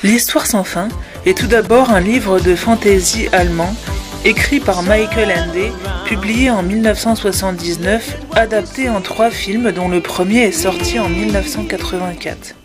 L'Histoire sans fin est tout d'abord un livre de fantasy allemand écrit par Michael Ende, publié en 1979, adapté en 3 films dont le premier est sorti en 1984.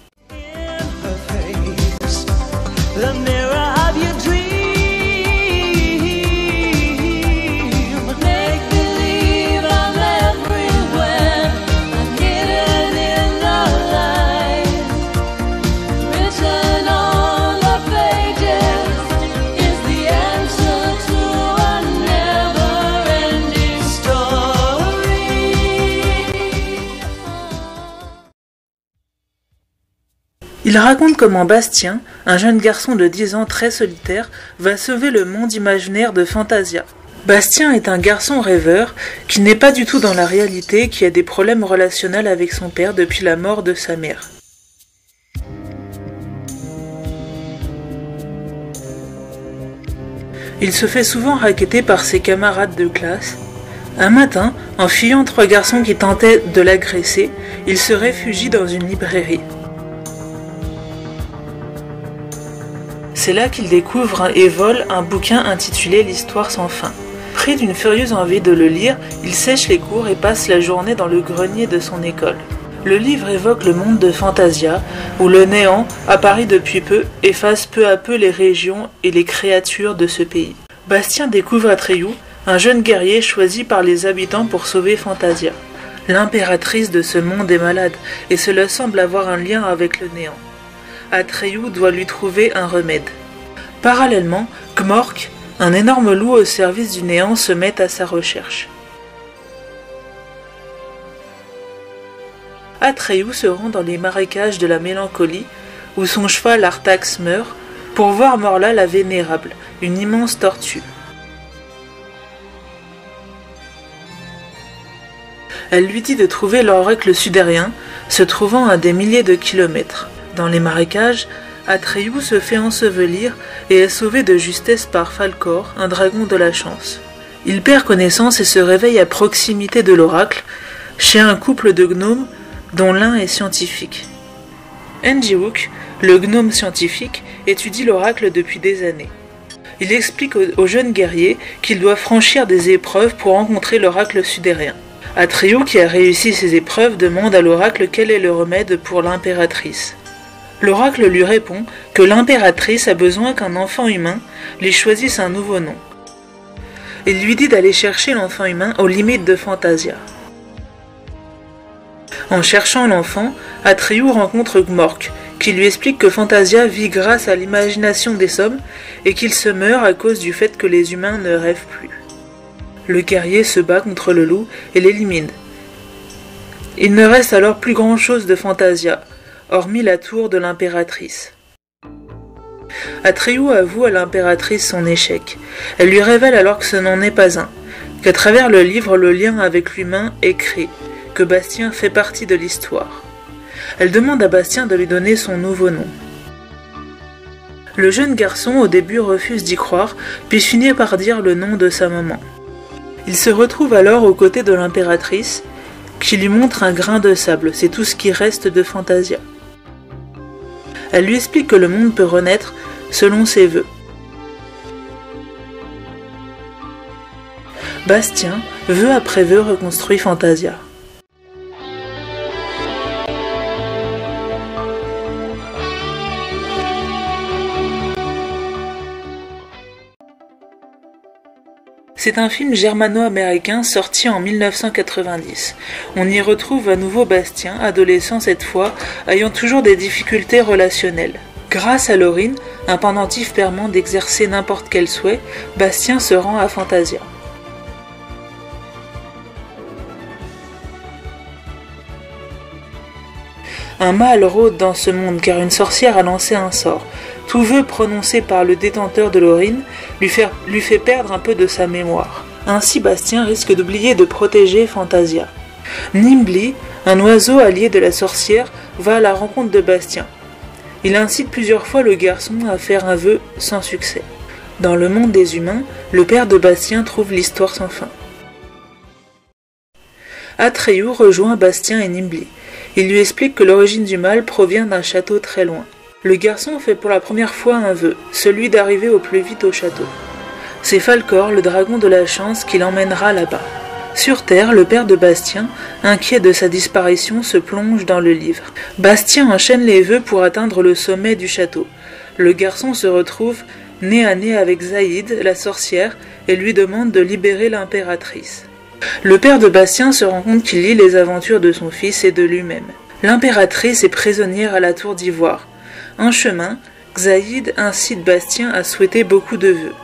Il raconte comment Bastien, un jeune garçon de 10 ans très solitaire, va sauver le monde imaginaire de Fantasia. Bastien est un garçon rêveur qui n'est pas du tout dans la réalité, qui a des problèmes relationnels avec son père depuis la mort de sa mère. Il se fait souvent racketter par ses camarades de classe. Un matin, en fuyant 3 garçons qui tentaient de l'agresser, il se réfugie dans une librairie. C'est là qu'il découvre et vole un bouquin intitulé L'Histoire sans fin. Pris d'une furieuse envie de le lire, il sèche les cours et passe la journée dans le grenier de son école. Le livre évoque le monde de Fantasia, où le néant, apparu depuis peu, efface peu à peu les régions et les créatures de ce pays. Bastien découvre Atreyu, un jeune guerrier choisi par les habitants pour sauver Fantasia. L'impératrice de ce monde est malade, et cela semble avoir un lien avec le néant. Atreyu doit lui trouver un remède. Parallèlement, Gmork, un énorme loup au service du néant, se met à sa recherche. Atreyu se rend dans les marécages de la Mélancolie, où son cheval Artax meurt, pour voir Morla la Vénérable, une immense tortue. Elle lui dit de trouver l'oracle sudérien, se trouvant à des milliers de kilomètres. Dans les marécages, Atreyu se fait ensevelir et est sauvé de justesse par Falkor, un dragon de la chance. Il perd connaissance et se réveille à proximité de l'oracle, chez un couple de gnomes dont l'un est scientifique. Enjiwook, le gnome scientifique, étudie l'oracle depuis des années. Il explique au jeune guerrier qu'il doit franchir des épreuves pour rencontrer l'oracle sudérien. Atreyu, qui a réussi ces épreuves, demande à l'oracle quel est le remède pour l'impératrice. L'oracle lui répond que l'impératrice a besoin qu'un enfant humain lui choisisse un nouveau nom. Il lui dit d'aller chercher l'enfant humain aux limites de Fantasia. En cherchant l'enfant, Atreyu rencontre Gmork, qui lui explique que Fantasia vit grâce à l'imagination des hommes et qu'il se meurt à cause du fait que les humains ne rêvent plus. Le guerrier se bat contre le loup et l'élimine. Il ne reste alors plus grand-chose de Fantasia, hormis la tour de l'impératrice. Atreyu avoue à l'impératrice son échec. Elle lui révèle alors que ce n'en est pas un, qu'à travers le livre le lien avec l'humain est créé, que Bastien fait partie de l'histoire. Elle demande à Bastien de lui donner son nouveau nom. Le jeune garçon au début refuse d'y croire, puis finit par dire le nom de sa maman. Il se retrouve alors aux côtés de l'impératrice, qui lui montre un grain de sable, c'est tout ce qui reste de Fantasia. Elle lui explique que le monde peut renaître selon ses vœux. Bastien, vœu après vœu, reconstruit Fantasia. C'est un film germano-américain sorti en 1990. On y retrouve à nouveau Bastien, adolescent cette fois, ayant toujours des difficultés relationnelles. Grâce à Laurine, un pendentif permettant d'exercer n'importe quel souhait, Bastien se rend à Fantasia. Un mal rôde dans ce monde car une sorcière a lancé un sort. Tout vœu prononcé par le détenteur de Laurine lui fait perdre un peu de sa mémoire. Ainsi Bastien risque d'oublier de protéger Fantasia. Nimbly, un oiseau allié de la sorcière, va à la rencontre de Bastien. Il incite plusieurs fois le garçon à faire un vœu sans succès. Dans le monde des humains, le père de Bastien trouve l'histoire sans fin. Atreyu rejoint Bastien et Nimbly. Il lui explique que l'origine du mal provient d'un château très loin. Le garçon fait pour la première fois un vœu, celui d'arriver au plus vite au château. C'est Falcor, le dragon de la chance, qui l'emmènera là-bas. Sur Terre, le père de Bastien, inquiet de sa disparition, se plonge dans le livre. Bastien enchaîne les vœux pour atteindre le sommet du château. Le garçon se retrouve nez à nez avec Zaïd, la sorcière, et lui demande de libérer l'impératrice. Le père de Bastien se rend compte qu'il lit les aventures de son fils et de lui-même. L'impératrice est prisonnière à la tour d'ivoire. En chemin, Zaïd incite Bastien à souhaiter beaucoup de vœux.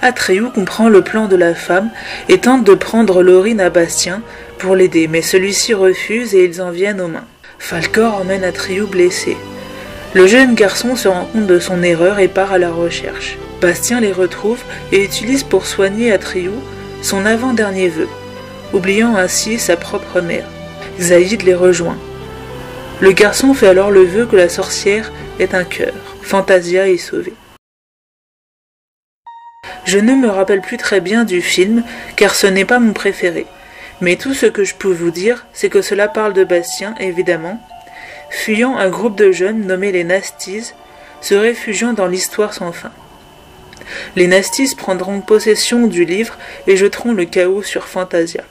Atreyu comprend le plan de la femme et tente de prendre Laurine à Bastien pour l'aider, mais celui-ci refuse et ils en viennent aux mains. Falcor emmène Atreyu blessé. Le jeune garçon se rend compte de son erreur et part à la recherche. Bastien les retrouve et utilise pour soigner Atreyu son avant-dernier vœu, oubliant ainsi sa propre mère. Zaïd les rejoint. Le garçon fait alors le vœu que la sorcière ait un cœur. Fantasia est sauvée. Je ne me rappelle plus très bien du film, car ce n'est pas mon préféré. Mais tout ce que je peux vous dire, c'est que cela parle de Bastien, évidemment, fuyant un groupe de jeunes nommés les Nasties, se réfugiant dans l'histoire sans fin. Les Nasties prendront possession du livre et jeteront le chaos sur Fantasia.